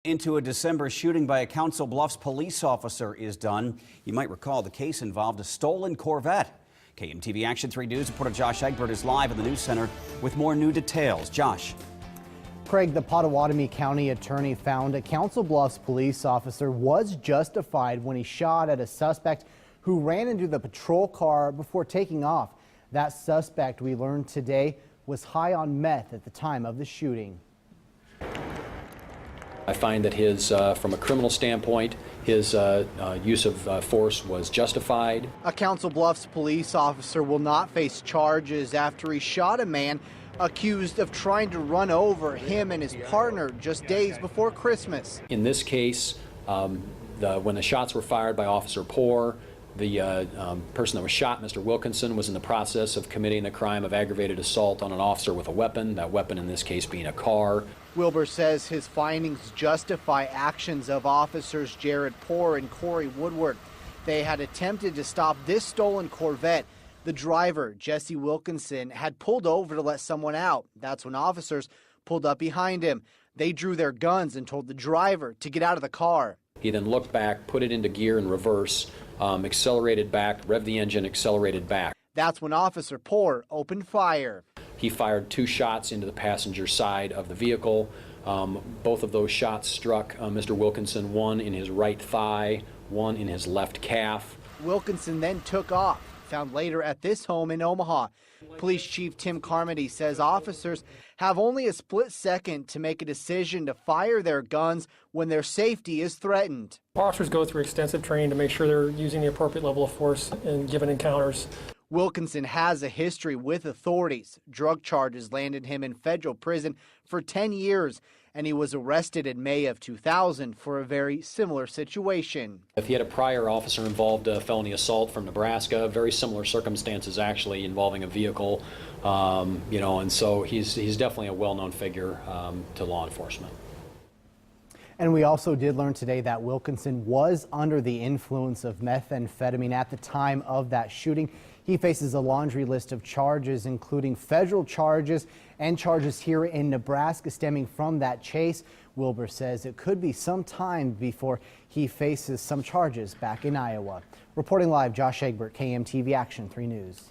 Into a December shooting by a Council Bluffs police officer is done. You might recall the case involved a stolen Corvette. KMTV Action 3 News reporter Josh Egbert is live in the news center with more new details. Josh. Craig, the Pottawatomie County attorney found a Council Bluffs police officer was justified when he shot at a suspect who ran into the patrol car before taking off. That suspect, we learned today, was high on meth at the time of the shooting. I find that from a criminal standpoint, his use of force was justified. A Council Bluffs police officer will not face charges after he shot a man accused of trying to run over him and his partner just days before Christmas. In this case, when the shots were fired by Officer Poor, the person that was shot, Mr. Wilkinson, was in the process of committing the crime of aggravated assault on an officer with a weapon, that weapon in this case being a car. Wilbur says his findings justify actions of officers Jared Poor and Corey Woodward. They had attempted to stop this stolen Corvette. The driver, Jesse Wilkinson, had pulled over to let someone out. That's when officers pulled up behind him. They drew their guns and told the driver to get out of the car. He then looked back, put it into gear in reverse, accelerated back, revved the engine, accelerated back. That's when Officer Poor opened fire. He fired 2 shots into the passenger side of the vehicle. Both of those shots struck Mr. Wilkinson, one in his right thigh, one in his left calf. Wilkinson then took off, found later at this home in Omaha. Police Chief Tim Carmody says officers have only a split second to make a decision to fire their guns when their safety is threatened. Officers go through extensive training to make sure they're using the appropriate level of force in given encounters. Wilkinson has a history with authorities. Drug charges landed him in federal prison for 10 years, and he was arrested in May of 2000 for a very similar situation. If he had a prior officer-involved felony assault from Nebraska, very similar circumstances actually involving a vehicle, and so he's definitely a well-known figure to law enforcement. And we also did learn today that Wilkinson was under the influence of methamphetamine at the time of that shooting. He faces a laundry list of charges, including federal charges and charges here in Nebraska stemming from that chase. Wilbur says it could be some time before he faces some charges back in Iowa. Reporting live, Josh Egbert, KMTV Action 3 News.